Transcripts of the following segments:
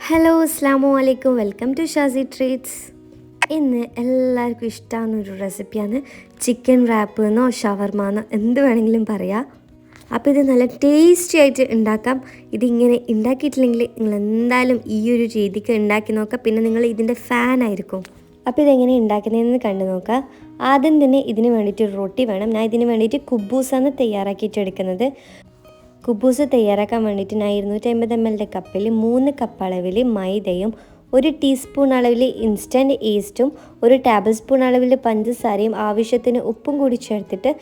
Hello അസ്സാമു അലൈക്കും, welcome to ഷാസി treats. ഇന്ന് എല്ലാവർക്കും ഇഷ്ടമാകുന്നൊരു റെസിപ്പിയാണ് ചിക്കൻ റാപ്പ് എന്നോ ഷവർമ എന്നോ എന്ത് വേണമെങ്കിലും പറയാം. അപ്പോൾ ഇത് നല്ല ടേസ്റ്റി ആയിട്ട് ഉണ്ടാക്കാം. ഇതിങ്ങനെ ഉണ്ടാക്കിയിട്ടില്ലെങ്കിൽ നിങ്ങൾ എന്തായാലും ഈ ഒരു രീതിക്ക് ഉണ്ടാക്കി നോക്കാം, പിന്നെ നിങ്ങൾ ഇതിൻ്റെ ഫാനായിരിക്കും. അപ്പോൾ ഇതെങ്ങനെ ഉണ്ടാക്കുന്നതെന്ന് കണ്ടു നോക്കാം. ആദ്യം തന്നെ ഇതിന് വേണ്ടിയിട്ട് റൊട്ടി വേണം. ഞാൻ ഇതിന് വേണ്ടിയിട്ട് കുബൂസാണ് തയ്യാറാക്കിയിട്ട് എടുക്കുന്നത്. കുബൂസ് തയ്യാറാക്കാൻ വേണ്ടിയിട്ട് ഞാൻ 250 ml കപ്പിൽ 3 കപ്പ് അളവിൽ മൈദയും 1 ടീസ്പൂൺ അളവിൽ ഇൻസ്റ്റൻറ്റ് ഈസ്റ്റും 1 ടേബിൾ സ്പൂൺ അളവിൽ പഞ്ചസാരയും ആവശ്യത്തിന് ഉപ്പും കൂടി ചേർത്തിട്ട്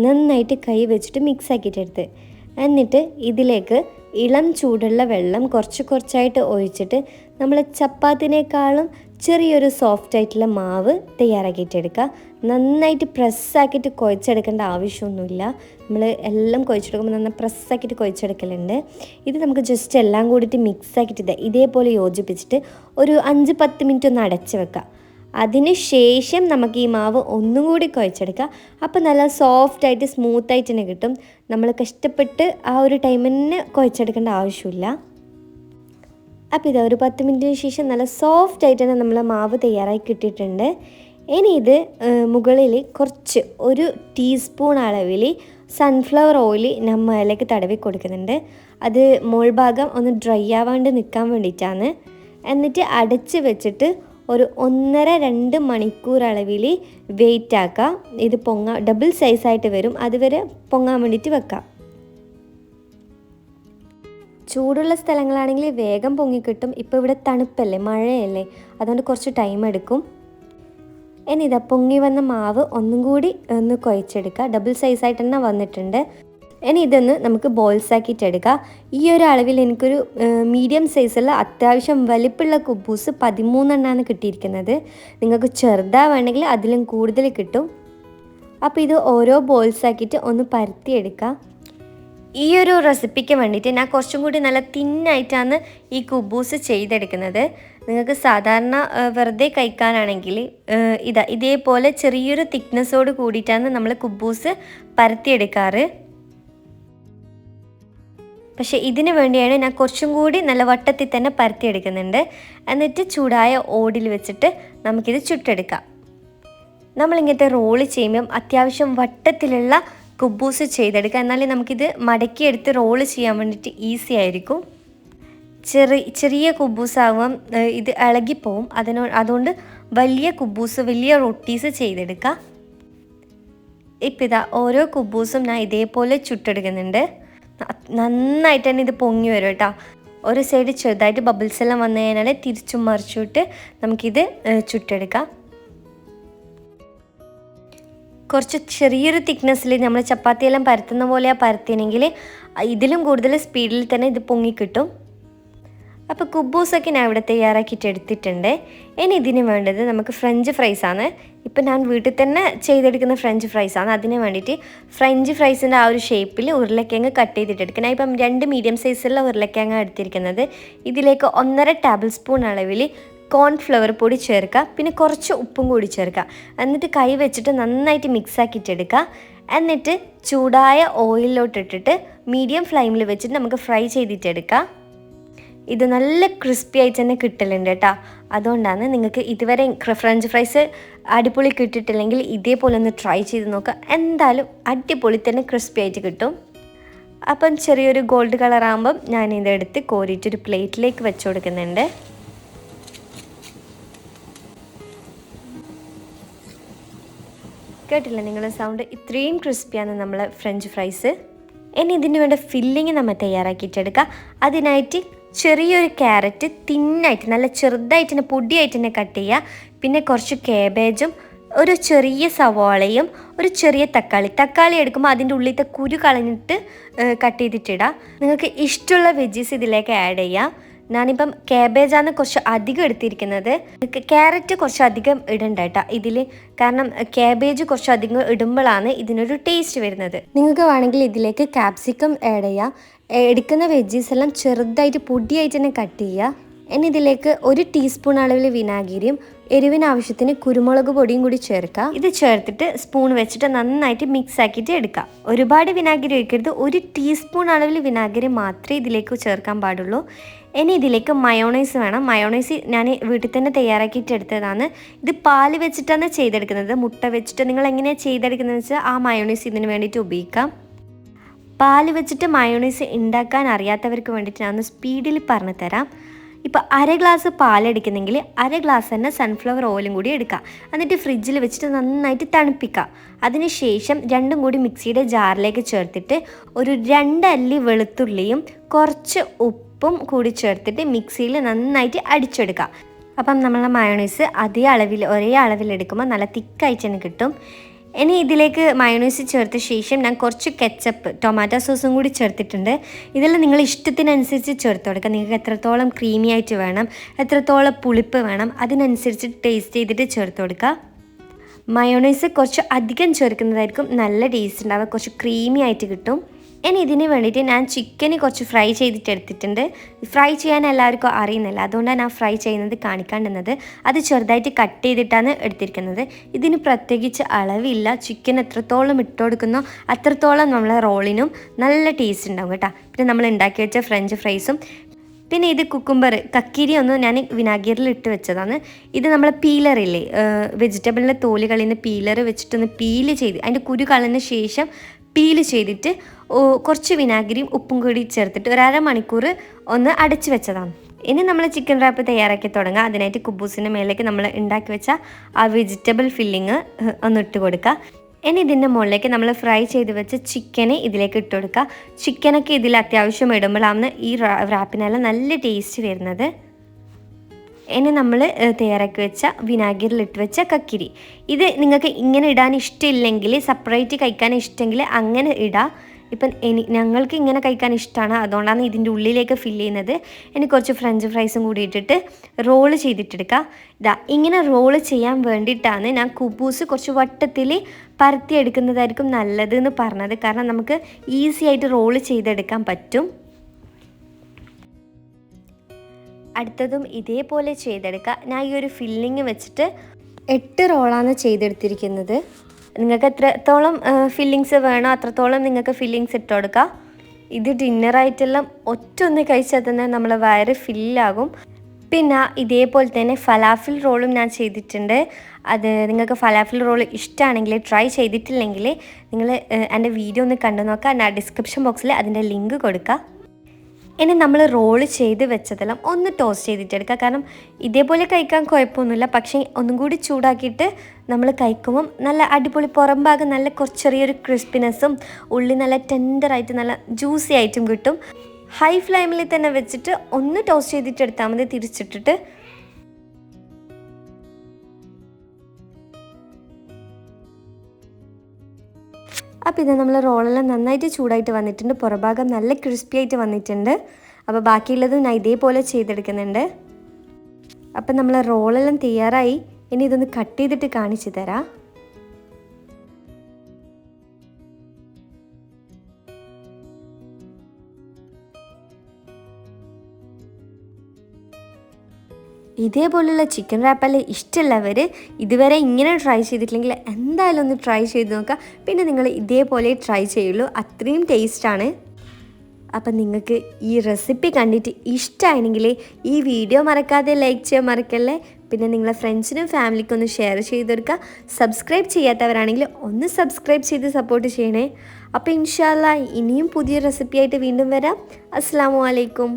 നന്നായിട്ട് കൈ വെച്ചിട്ട് മിക്സ് ആക്കിയിട്ടെടുത്ത്, എന്നിട്ട് ഇതിലേക്ക് ഇളം ചൂടുള്ള വെള്ളം കുറച്ചായിട്ട് ഒഴിച്ചിട്ട് നമ്മൾ ചപ്പാത്തിനേക്കാളും ചെറിയൊരു സോഫ്റ്റ് ആയിട്ടുള്ള മാവ് തയ്യാറാക്കിയിട്ടെടുക്കുക. നന്നായിട്ട് പ്രസ്സാക്കിയിട്ട് കുഴച്ചെടുക്കേണ്ട ആവശ്യമൊന്നുമില്ല. നമ്മൾ എല്ലാം കുഴച്ചെടുക്കുമ്പോൾ നന്നായി പ്രസ്സാക്കിയിട്ട് കുഴച്ചെടുക്കലുണ്ട്. ഇത് നമുക്ക് ജസ്റ്റ് എല്ലാം കൂടിയിട്ട് മിക്സ് ആക്കിയിട്ട് ഇതേപോലെ യോജിപ്പിച്ചിട്ട് ഒരു 5-10 മിനിറ്റ് ഒന്ന് അടച്ച് വെക്കുക. അതിന് ശേഷം നമുക്ക് ഈ മാവ് ഒന്നും കൂടി കുഴച്ചെടുക്കുക. അപ്പോൾ നല്ല സോഫ്റ്റായിട്ട് സ്മൂത്തായിട്ട് തന്നെ കിട്ടും. നമ്മൾ കഷ്ടപ്പെട്ട് ആ ഒരു ടൈമിന് കുഴച്ചെടുക്കേണ്ട ആവശ്യമില്ല. അപ്പോൾ ഇത് ഒരു 10 മിനിറ്റിന് ശേഷം നല്ല സോഫ്റ്റായിട്ട് തന്നെ നമ്മൾ മാവ് തയ്യാറായി കിട്ടിയിട്ടുണ്ട്. ഇനി ഇത് മുകളിൽ കുറച്ച് 1 ടീസ്പൂൺ അളവിൽ സൺഫ്ലവർ ഓയിൽ നമ്മൾ അതിലേക്ക് തടവി കൊടുക്കുന്നുണ്ട്. അത് മോൾ ഭാഗം ഒന്ന് ഡ്രൈ ആവാണ്ട് നിൽക്കാൻ വേണ്ടിയിട്ടാണ്. എന്നിട്ട് അടച്ച് വെച്ചിട്ട് ഒരു 1.5-2 മണിക്കൂർ അളവിൽ വെയിറ്റ് ആക്കുക. ഇത് ഡബിൾ സൈസായിട്ട് വരും, അതുവരെ പൊങ്ങാൻ വേണ്ടിയിട്ട് വെക്കാം. ചൂടുള്ള സ്ഥലങ്ങളാണെങ്കിൽ വേഗം പൊങ്ങിക്കിട്ടും. ഇപ്പോൾ ഇവിടെ തണുപ്പല്ലേ, മഴയല്ലേ, അതുകൊണ്ട് കുറച്ച് ടൈം എടുക്കും. ഇനി ഇതാ പൊങ്ങി വന്ന മാവ് ഒന്നും കൂടി ഒന്ന് കുഴച്ചെടുക്കുക. ഡബിൾ സൈസായിട്ട് തന്നെ വന്നിട്ടുണ്ട്. ഇനി ഇതൊന്ന് നമുക്ക് ബോൾസ് ആക്കിയിട്ടെടുക്കാം. ഈ ഒരു അളവിൽ എനിക്കൊരു മീഡിയം സൈസുള്ള അത്യാവശ്യം വലിപ്പമുള്ള കുബൂസ് 13 എണ്ണമാണ് കിട്ടിയിരിക്കുന്നത്. നിങ്ങൾക്ക് ചെറുതാ വേണമെങ്കിൽ അതിലും കൂടുതൽ കിട്ടും. അപ്പോൾ ഇത് ഓരോ ബോൾസ് ആക്കിയിട്ട് ഒന്ന് പരത്തിയെടുക്കുക. ഈ ഒരു റെസിപ്പിക്ക് വേണ്ടിയിട്ട് ഞാൻ കുറച്ചും കൂടി നല്ല തിന്നായിട്ടാണ് ഈ കുബൂസ് ചെയ്തെടുക്കുന്നത്. നിങ്ങൾക്ക് സാധാരണ വെറുതെ കഴിക്കാനാണെങ്കിൽ ഇതേപോലെ ചെറിയൊരു തിക്നെസ്സോട് കൂടിയിട്ടാണ് നമ്മൾ കുബൂസ് പരത്തിയെടുക്കാറ്. പക്ഷേ ഇതിന് വേണ്ടിയാണ് ഞാൻ കുറച്ചും കൂടി നല്ല വട്ടത്തിൽ തന്നെ പരത്തിയെടുക്കുന്നുണ്ട്. എന്നിട്ട് ചൂടായ ഓടിൽ വെച്ചിട്ട് നമുക്കിത് ചുട്ടെടുക്കാം. നമ്മളിങ്ങനത്തെ റോള് ചെയ്യുമ്പം അത്യാവശ്യം വട്ടത്തിലുള്ള കുബൂസ് ചെയ്തെടുക്കുക, എന്നാലേ നമുക്കിത് മടക്കിയെടുത്ത് റോള് ചെയ്യാൻ വേണ്ടിയിട്ട് ഈസി ആയിരിക്കും. ചെറിയ കുബൂസാകുമ്പം ഇത് ഇളകിപ്പോവും. അതുകൊണ്ട് വലിയ കുബൂസ്, വലിയ റൊട്ടീസ് ചെയ്തെടുക്കുക. ഇപ്പം ഇതാ ഓരോ കുബൂസും ഞാൻ ഇതേപോലെ ചുട്ടെടുക്കുന്നുണ്ട്. നന്നായിട്ട് തന്നെ ഇത് പൊങ്ങി വരും കേട്ടോ. ഒരു സൈഡ് ചെറുതായിട്ട് ബബിൾസ് എല്ലാം വന്നു കഴിഞ്ഞാൽ തിരിച്ചും മറിച്ചിട്ട് നമുക്കിത് ചുട്ടെടുക്കാം. കുറച്ച് ചെറിയൊരു തിക്നെസ്സിൽ നമ്മൾ ചപ്പാത്തിയെല്ലാം പരത്തുന്ന പോലെയാണ് പരത്തിയെങ്കിൽ ഇതിലും കൂടുതൽ സ്പീഡിൽ തന്നെ ഇത് പൊങ്ങിക്കിട്ടും. അപ്പോൾ കുബൂസൊക്കെ ഞാൻ ഇവിടെ തയ്യാറാക്കിയിട്ട് എടുത്തിട്ടുണ്ട്. ഇനി ഇതിന് വേണ്ടത് നമുക്ക് ഫ്രഞ്ച് ഫ്രൈസാണ്. ഇപ്പം ഞാൻ വീട്ടിൽ തന്നെ ചെയ്തെടുക്കുന്ന ഫ്രഞ്ച് ഫ്രൈസാണ്. അതിന് വേണ്ടിയിട്ട് ഫ്രഞ്ച് ഫ്രൈസിൻ്റെ ആ ഒരു ഷേപ്പിൽ ഉരുളക്കിഴങ്ങ് കട്ട് ചെയ്തിട്ടെടുക്കുക. ഞാൻ ഇപ്പം 2 മീഡിയം സൈസുള്ള ഉരുളക്കിഴങ്ങ് എടുത്തിരിക്കുന്നത്. ഇതിലേക്ക് 1.5 ടേബിൾ സ്പൂൺ അളവിൽ കോൺഫ്ലവർ പൊടി ചേർക്കുക, പിന്നെ കുറച്ച് ഉപ്പും കൂടി ചേർക്കുക. എന്നിട്ട് കൈ വെച്ചിട്ട് നന്നായിട്ട് മിക്സ് ആക്കിയിട്ടെടുക്കുക. എന്നിട്ട് ചൂടായ ഓയിലിലോട്ടിട്ടിട്ട് മീഡിയം ഫ്ലെയിമിൽ വെച്ചിട്ട് നമുക്ക് ഫ്രൈ ചെയ്തിട്ടെടുക്കുക. ഇത് നല്ല ക്രിസ്പി ആയിട്ട് തന്നെ കിട്ടലുണ്ട് കേട്ടോ. അതുകൊണ്ടാണ് നിങ്ങൾക്ക് ഇതുവരെ ഫ്രഞ്ച് ഫ്രൈസ് അടിപൊളി കിട്ടിയിട്ടില്ലെങ്കിൽ ഇതേപോലെ ഒന്ന് ട്രൈ ചെയ്ത് നോക്കുക. എന്തായാലും അടിപൊളി തന്നെ ക്രിസ്പി ആയിട്ട് കിട്ടും. അപ്പം ചെറിയൊരു ഗോൾഡ് കളറാകുമ്പം ഞാനിതെടുത്ത് കോരിയിട്ടൊരു പ്ലേറ്റിലേക്ക് വെച്ച് കൊടുക്കുന്നുണ്ട്. കേട്ടില്ല നിങ്ങളുടെ സൗണ്ട്? ഇത്രയും ക്രിസ്പിയാണ് നമ്മൾ ഫ്രഞ്ച് ഫ്രൈസ്. ഇനി ഇതിന് വേണ്ട ഫില്ലിങ് നമ്മൾ തയ്യാറാക്കിയിട്ടെടുക്കുക. അതിനായിട്ട് ചെറിയൊരു ക്യാരറ്റ് തിന്നായിട്ട് നല്ല ചെറുതായിട്ട് തന്നെ പൊടിയായിട്ട് തന്നെ കട്ട് ചെയ്യുക. പിന്നെ കുറച്ച് കാബേജും ഒരു ചെറിയ സവാളയും ഒരു ചെറിയ തക്കാളി എടുക്കുമ്പോൾ അതിൻ്റെ ഉള്ളിലത്തെ കുരു കളഞ്ഞിട്ട് കട്ട് ചെയ്തിട്ടിടുക. നിങ്ങൾക്ക് ഇഷ്ടമുള്ള വെജീസ് ഇതിലേക്ക് ആഡ് ചെയ്യാം. ഞാനിപ്പം കാബേജാണ് കുറച്ച് അധികം എടുത്തിരിക്കുന്നത്. ക്യാരറ്റ് കുറച്ച് അധികം ഇടണ്ട കേട്ടോ ഇതിൽ, കാരണം കാബേജ് കുറച്ച് അധികം ഇടുമ്പോഴാണ് ഇതിനൊരു ടേസ്റ്റ് വരുന്നത്. നിങ്ങൾക്ക് വേണമെങ്കിൽ ഇതിലേക്ക് ക്യാപ്സിക്കം ആഡ് ചെയ്യാം. എടുക്കുന്ന വെജീസ് എല്ലാം ചെറുതായിട്ട് പൊടിയായിട്ട് തന്നെ കട്ട് ചെയ്യുക. ഇനി ഇതിലേക്ക് 1 ടീസ്പൂൺ അളവിൽ വിനാഗിരിയും എരിവിന് ആവശ്യത്തിന് കുരുമുളക് പൊടിയും കൂടി ചേർക്കുക. ഇത് ചേർത്തിട്ട് സ്പൂൺ വെച്ചിട്ട് നന്നായിട്ട് മിക്സ് ആക്കിയിട്ട് എടുക്കുക. ഒരുപാട് വിനാഗിരി ഒഴിക്കരുത്, 1 ടീസ്പൂൺ അളവിൽ വിനാഗിരി മാത്രമേ ഇതിലേക്ക് ചേർക്കാൻ പാടുള്ളൂ. ഇനി ഇതിലേക്ക് മയോണൈസ് വേണം. മയോണൈസ് ഞാൻ വീട്ടിൽ തന്നെ തയ്യാറാക്കിയിട്ട് എടുത്തതാണ്. ഇത് പാല് വെച്ചിട്ടാണ് ചെയ്തെടുക്കുന്നത്. മുട്ട വെച്ചിട്ട് നിങ്ങൾ എങ്ങനെയാണ് ചെയ്തെടുക്കുന്നതെന്ന് വെച്ചാൽ ആ മയോണൈസ് ഇതിന് വേണ്ടിയിട്ട് ഉപയോഗിക്കാം. പാല് വെച്ചിട്ട് മയോണൈസ് ഉണ്ടാക്കാൻ അറിയാത്തവർക്ക് വേണ്ടിയിട്ട് ഞാൻ സ്പീഡിൽ പറഞ്ഞു തരാം. ഇപ്പോൾ 1/2 ഗ്ലാസ് പാലെടുക്കുന്നെങ്കിൽ 1/2 ഗ്ലാസ് തന്നെ സൺഫ്ലവർ ഓയിലും കൂടി എടുക്കുക. എന്നിട്ട് ഫ്രിഡ്ജിൽ വെച്ചിട്ട് നന്നായിട്ട് തണുപ്പിക്കുക. അതിനുശേഷം രണ്ടും കൂടി മിക്സിയുടെ ജാറിലേക്ക് ചേർത്തിട്ട് ഒരു 2 അല്ലി വെളുത്തുള്ളിയും കുറച്ച് ഉപ്പും കൂടി ചേർത്തിട്ട് മിക്സിയിൽ നന്നായിട്ട് അടിച്ചെടുക്കുക. അപ്പം നമ്മളെ മയോണൈസ് ഒരേ അളവിൽ എടുക്കുമ്പോൾ നല്ല തിക്കായിട്ട് തന്നെ കിട്ടും. ഇനി ഇതിലേക്ക് മയോണൈസ് ചേർത്ത ശേഷം ഞാൻ കുറച്ച് കെച്ചപ്പ് ടൊമാറ്റോ സോസും കൂടി ചേർത്തിട്ടുണ്ട്. ഇതെല്ലാം നിങ്ങൾ ഇഷ്ടത്തിനനുസരിച്ച് ചേർത്ത് കൊടുക്കുക. നിങ്ങൾക്ക് എത്രത്തോളം ക്രീമി ആയിട്ട് വേണം, എത്രത്തോളം പുളിപ്പ് വേണം, അതിനനുസരിച്ച് ടേസ്റ്റ് ചെയ്തിട്ട് ചേർത്ത് കൊടുക്കുക. മയോണൈസ് കുറച്ച് അധികം ചേർക്കുന്നതായിരിക്കും നല്ല ടേസ്റ്റ് ഉണ്ടാവുക, കുറച്ച് ക്രീമി ആയിട്ട് കിട്ടും. ഇനി ഇതിന് വേണ്ടിയിട്ട് ഞാൻ ചിക്കന് കുറച്ച് ഫ്രൈ ചെയ്തിട്ട് എടുത്തിട്ടുണ്ട്. ഫ്രൈ ചെയ്യാൻ എല്ലാവർക്കും അറിയുന്നില്ല, അതുകൊണ്ടാണ് ഞാൻ ഫ്രൈ ചെയ്യുന്നത് കാണിക്കാണ്ടുന്നത്. അത് ചെറുതായിട്ട് കട്ട് ചെയ്തിട്ടാണ് എടുത്തിരിക്കുന്നത്. ഇതിന് പ്രത്യേകിച്ച് അളവില്ല. ചിക്കൻ എത്രത്തോളം ഇട്ട് കൊടുക്കുന്നോ അത്രത്തോളം നമ്മളെ റോളിനും നല്ല ടേസ്റ്റ് ഉണ്ടാവും കേട്ടോ. പിന്നെ നമ്മൾ ഉണ്ടാക്കി വെച്ച ഫ്രഞ്ച് ഫ്രൈസും, പിന്നെ ഇത് കക്കിരി ഒന്ന് ഞാൻ വിനാഗിരിയിൽ ഇട്ട് വെച്ചതാണ്. ഇത് നമ്മളെ പീലറില്ലേ, വെജിറ്റബിളിൻ്റെ തോല് കളയുന്ന പീലർ വെച്ചിട്ടൊന്ന് പീല് ചെയ്ത് അതിൻ്റെ കുരു കളഞ്ഞ ശേഷം പീല് ചെയ്തിട്ട് കുറച്ച് വിനാഗിരിയും ഉപ്പും കൂടി ചേർത്തിട്ട് 1/2 മണിക്കൂർ ഒന്ന് അടച്ചു വെച്ചതാണ്. ഇനി നമ്മൾ ചിക്കൻ റാപ്പ് തയ്യാറാക്കി തുടങ്ങുക. അതിനായിട്ട് കുബൂസിൻ്റെ മേലേക്ക് നമ്മൾ ഉണ്ടാക്കി വെച്ച ആ വെജിറ്റബിൾ ഫില്ലിങ് ഒന്ന് ഇട്ട് കൊടുക്കുക. ഇനി ഇതിൻ്റെ മുകളിലേക്ക് നമ്മൾ ഫ്രൈ ചെയ്ത് വെച്ച ചിക്കന് ഇതിലേക്ക് ഇട്ട് കൊടുക്കുക. ചിക്കനൊക്കെ ഇതിൽ അത്യാവശ്യം ഇടുമ്പോഴാണ് ഈ റാപ്പിനെല്ലാം നല്ല ടേസ്റ്റ് വരുന്നത്. ഇനി നമ്മൾ തയ്യാറാക്കി വെച്ച വിനാഗിരിലിട്ട് വെച്ച കക്കിരി, ഇത് നിങ്ങൾക്ക് ഇങ്ങനെ ഇടാൻ ഇഷ്ടമില്ലെങ്കിൽ, സെപ്പറേറ്റ് കഴിക്കാൻ ഇഷ്ടമെങ്കിൽ അങ്ങനെ ഇടാം. ഇപ്പം ഞങ്ങൾക്ക് ഇങ്ങനെ കഴിക്കാൻ ഇഷ്ടമാണ്, അതുകൊണ്ടാണ് ഇതിൻ്റെ ഉള്ളിലേക്ക് ഫില്ല് ചെയ്യുന്നത്. ഇനി കുറച്ച് ഫ്രഞ്ച് ഫ്രൈസും കൂടി ഇട്ടിട്ട് റോള് ചെയ്തിട്ടെടുക്കുക. ഇങ്ങനെ റോള് ചെയ്യാൻ വേണ്ടിയിട്ടാണ് ഞാൻ കുബൂസ് കുറച്ച് വട്ടത്തിൽ പരത്തിയെടുക്കുന്നതായിരിക്കും നല്ലതെന്ന് പറഞ്ഞത്. കാരണം നമുക്ക് ഈസി ആയിട്ട് റോള് ചെയ്തെടുക്കാൻ പറ്റും. അടുത്തതും ഇതേപോലെ ചെയ്തെടുക്കുക. ഞാൻ ഈ ഒരു ഫില്ലിങ് വെച്ചിട്ട് 8 റോളാണ് ചെയ്തെടുത്തിരിക്കുന്നത്. നിങ്ങൾക്ക് എത്രത്തോളം ഫില്ലിങ്സ് വേണോ അത്രത്തോളം നിങ്ങൾക്ക് ഫില്ലിങ്സ് ഇട്ട് കൊടുക്കുക. ഇത് ഡിന്നറായിട്ടെല്ലാം ഒറ്റൊന്ന് കഴിച്ചാൽ തന്നെ നമ്മളെ വയറ് ഫില്ലാകും. പിന്നെ ഇതേപോലെ തന്നെ ഫലാഫിൽ റോളും ഞാൻ ചെയ്തിട്ടുണ്ട്. അത് നിങ്ങൾക്ക് ഫലാഫിൽ റോൾ ഇഷ്ടമാണെങ്കിൽ, ട്രൈ ചെയ്തിട്ടില്ലെങ്കിൽ നിങ്ങൾ എൻ്റെ വീഡിയോ ഒന്ന് കണ്ടു നോക്കുക. ഞാൻ ഡിസ്ക്രിപ്ഷൻ ബോക്സിൽ അതിൻ്റെ ലിങ്ക് കൊടുക്കുക. ഇനി നമ്മൾ റോള് ചെയ്ത് വെച്ചതെല്ലാം ഒന്ന് ടോസ്റ്റ് ചെയ്തിട്ടെടുക്കുക. കാരണം ഇതേപോലെ കഴിക്കാൻ കുഴപ്പമൊന്നുമില്ല, പക്ഷേ ഒന്നും കൂടി ചൂടാക്കിയിട്ട് നമ്മൾ കഴിക്കുമ്പം നല്ല അടിപൊളി പുറം ഭാഗം നല്ല ചെറിയൊരു ക്രിസ്പിനെസ്സും ഉള്ളി നല്ല ടെൻഡറായിട്ട് നല്ല ജ്യൂസി ആയിട്ടും കിട്ടും. ഹൈ ഫ്ലെയിമിൽ തന്നെ വെച്ചിട്ട് ഒന്ന് ടോസ്റ്റ് ചെയ്തിട്ടെടുത്താൽ മതി, തിരിച്ചിട്ടിട്ട്. അപ്പോൾ ഇത് നമ്മൾ റോളെല്ലാം നന്നായിട്ട് ചൂടായിട്ട് വന്നിട്ടുണ്ട്, പുറഭാഗം നല്ല ക്രിസ്പി ആയിട്ട് വന്നിട്ടുണ്ട്. അപ്പോൾ ബാക്കിയുള്ളത് ഞാൻ ഇതേപോലെ ചെയ്തെടുക്കുന്നുണ്ട്. അപ്പം നമ്മൾ റോളെല്ലാം തയ്യാറായി. ഇനി ഇതൊന്ന് കട്ട് ചെയ്തിട്ട് കാണിച്ചു തരാം. ഇതേപോലുള്ള ചിക്കൻ റാപ്പെല്ലാം ഇഷ്ടമുള്ളവർ ഇതുവരെ ഇങ്ങനെ ട്രൈ ചെയ്തിട്ടില്ലെങ്കിൽ എന്തായാലും ഒന്ന് ട്രൈ ചെയ്ത് നോക്കുക. പിന്നെ നിങ്ങൾ ഇതേപോലെ ട്രൈ ചെയ്യുള്ളൂ, അത്രയും ടേസ്റ്റാണ്. അപ്പം നിങ്ങൾക്ക് ഈ റെസിപ്പി കണ്ടിട്ട് ഇഷ്ടമായെങ്കിൽ ഈ വീഡിയോ മറക്കാതെ ലൈക്ക് ചെയ്യാൻ മറക്കല്ലേ. പിന്നെ നിങ്ങളെ ഫ്രണ്ട്സിനും ഫാമിലിക്കും ഒന്ന് ഷെയർ ചെയ്ത് കൊടുക്കുക. സബ്സ്ക്രൈബ് ചെയ്യാത്തവരാണെങ്കിൽ ഒന്ന് സബ്സ്ക്രൈബ് ചെയ്ത് സപ്പോർട്ട് ചെയ്യണേ. അപ്പോൾ ഇൻഷാ അല്ലാഹ് ഇനിയും പുതിയ റെസിപ്പിയായിട്ട് വീണ്ടും വരാം. അസ്സലാമു അലൈക്കും.